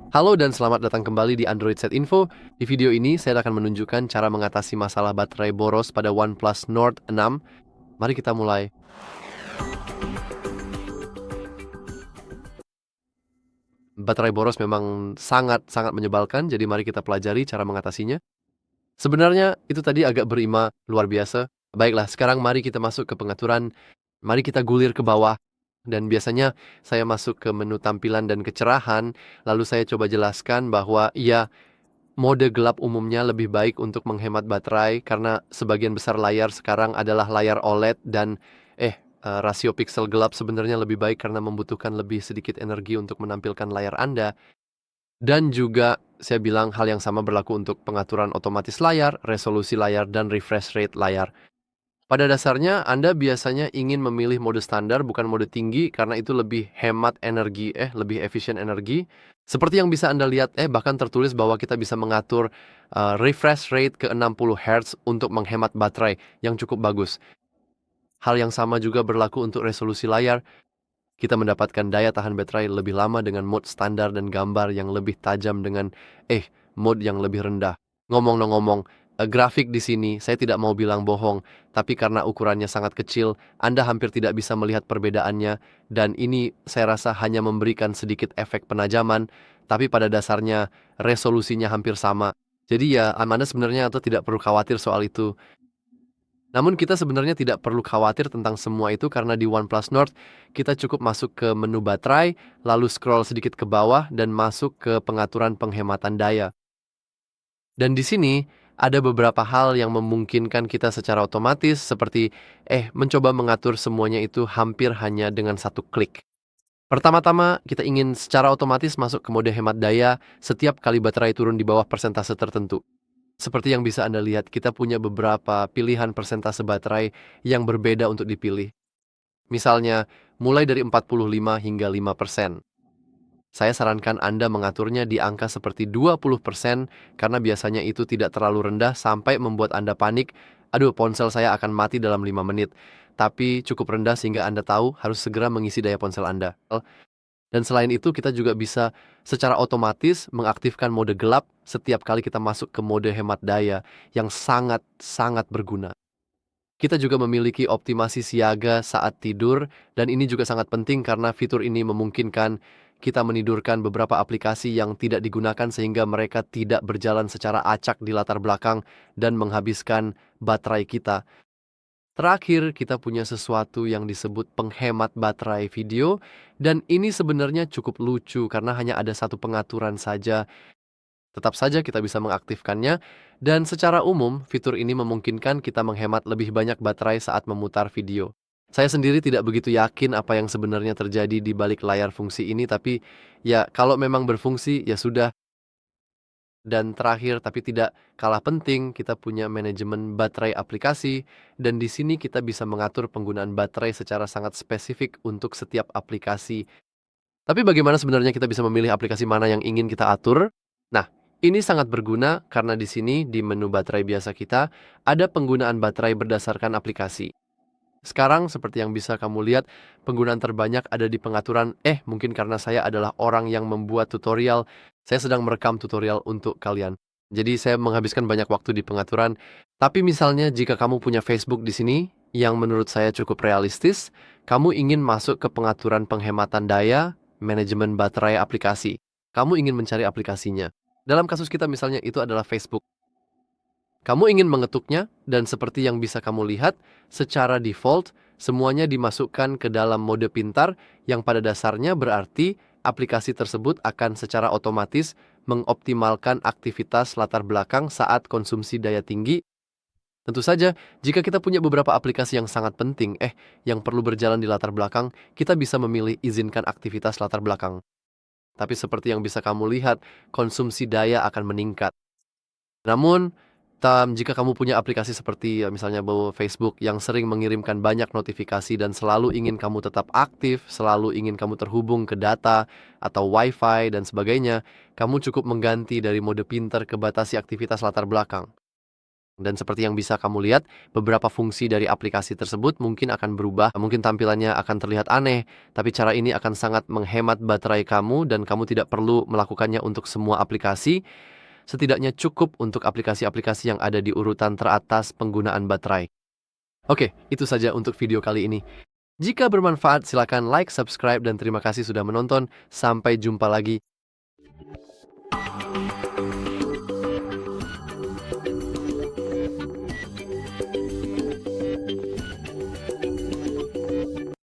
Halo dan selamat datang kembali di Android Set Info. Di video ini saya akan menunjukkan cara mengatasi masalah baterai boros pada OnePlus Nord 6. Mari kita mulai. Baterai boros memang sangat-sangat menyebalkan, jadi mari kita pelajari cara mengatasinya. Sebenarnya itu tadi agak berima luar biasa. Baiklah, sekarang mari kita masuk ke pengaturan. Mari kita gulir ke bawah. Dan biasanya saya masuk ke menu tampilan dan kecerahan, lalu saya coba jelaskan bahwa ya, mode gelap umumnya lebih baik untuk menghemat baterai karena sebagian besar layar sekarang adalah layar OLED dan rasio pixel gelap sebenarnya lebih baik karena membutuhkan lebih sedikit energi untuk menampilkan layar Anda. Dan juga saya bilang hal yang sama berlaku untuk pengaturan otomatis layar, resolusi layar, dan refresh rate layar. Pada dasarnya, Anda biasanya ingin memilih mode standar bukan mode tinggi karena itu lebih hemat energi, lebih efisien energi. Seperti yang bisa Anda lihat, bahkan tertulis bahwa kita bisa mengatur refresh rate ke 60 Hz untuk menghemat baterai yang cukup bagus. Hal yang sama juga berlaku untuk resolusi layar. Kita mendapatkan daya tahan baterai lebih lama dengan mode standar dan gambar yang lebih tajam dengan mode yang lebih rendah. Ngomong-ngomong, grafik di sini saya tidak mau bilang bohong, tapi karena ukurannya sangat kecil, Anda hampir tidak bisa melihat perbedaannya dan ini saya rasa hanya memberikan sedikit efek penajaman, tapi pada dasarnya resolusinya hampir sama. Jadi ya, Anda sebenarnya atau tidak perlu khawatir soal itu. Namun kita sebenarnya tidak perlu khawatir tentang semua itu karena di OnePlus Nord kita cukup masuk ke menu baterai, lalu scroll sedikit ke bawah dan masuk ke pengaturan penghematan daya. Dan di sini ada beberapa hal yang memungkinkan kita secara otomatis seperti mencoba mengatur semuanya itu hampir hanya dengan satu klik. Pertama-tama, kita ingin secara otomatis masuk ke mode hemat daya setiap kali baterai turun di bawah persentase tertentu. Seperti yang bisa Anda lihat, kita punya beberapa pilihan persentase baterai yang berbeda untuk dipilih. Misalnya, mulai dari 45 hingga 5%. Saya sarankan Anda mengaturnya di angka seperti 20% karena biasanya itu tidak terlalu rendah sampai membuat Anda panik, aduh ponsel saya akan mati dalam 5 menit. Tapi cukup rendah sehingga Anda tahu harus segera mengisi daya ponsel Anda. Dan selain itu kita juga bisa secara otomatis mengaktifkan mode gelap setiap kali kita masuk ke mode hemat daya yang sangat-sangat berguna. Kita juga memiliki optimasi siaga saat tidur dan ini juga sangat penting karena fitur ini memungkinkan kita menidurkan beberapa aplikasi yang tidak digunakan sehingga mereka tidak berjalan secara acak di latar belakang dan menghabiskan baterai kita. Terakhir, kita punya sesuatu yang disebut penghemat baterai video, dan ini sebenarnya cukup lucu karena hanya ada satu pengaturan saja. Tetap saja kita bisa mengaktifkannya, dan secara umum, fitur ini memungkinkan kita menghemat lebih banyak baterai saat memutar video. Saya sendiri tidak begitu yakin apa yang sebenarnya terjadi di balik layar fungsi ini, tapi ya kalau memang berfungsi, ya sudah. Dan terakhir, tapi tidak kalah penting, kita punya manajemen baterai aplikasi, dan di sini kita bisa mengatur penggunaan baterai secara sangat spesifik untuk setiap aplikasi. Tapi bagaimana sebenarnya kita bisa memilih aplikasi mana yang ingin kita atur? Nah, ini sangat berguna karena di sini di menu baterai biasa kita ada penggunaan baterai berdasarkan aplikasi. Sekarang seperti yang bisa kamu lihat, penggunaan terbanyak ada di pengaturan, mungkin karena saya adalah orang yang membuat tutorial, saya sedang merekam tutorial untuk kalian. Jadi saya menghabiskan banyak waktu di pengaturan. Tapi misalnya jika kamu punya Facebook di sini, yang menurut saya cukup realistis, kamu ingin masuk ke pengaturan penghematan daya, manajemen baterai aplikasi. Kamu ingin mencari aplikasinya. Dalam kasus kita misalnya itu adalah Facebook. Kamu ingin mengetuknya, dan seperti yang bisa kamu lihat, secara default, semuanya dimasukkan ke dalam mode pintar, yang pada dasarnya berarti aplikasi tersebut akan secara otomatis mengoptimalkan aktivitas latar belakang saat konsumsi daya tinggi. Tentu saja, jika kita punya beberapa aplikasi yang sangat penting, yang perlu berjalan di latar belakang, kita bisa memilih izinkan aktivitas latar belakang. Tapi seperti yang bisa kamu lihat, konsumsi daya akan meningkat. Namun, jika kamu punya aplikasi seperti misalnya Facebook yang sering mengirimkan banyak notifikasi dan selalu ingin kamu tetap aktif, selalu ingin kamu terhubung ke data atau WiFi dan sebagainya, kamu cukup mengganti dari mode pintar ke batasi aktivitas latar belakang. Dan seperti yang bisa kamu lihat, beberapa fungsi dari aplikasi tersebut mungkin akan berubah, mungkin tampilannya akan terlihat aneh, tapi cara ini akan sangat menghemat baterai kamu dan kamu tidak perlu melakukannya untuk semua aplikasi, setidaknya cukup untuk aplikasi-aplikasi yang ada di urutan teratas penggunaan baterai. Oke, itu saja untuk video kali ini. Jika bermanfaat, silakan like, subscribe, dan terima kasih sudah menonton. Sampai jumpa lagi.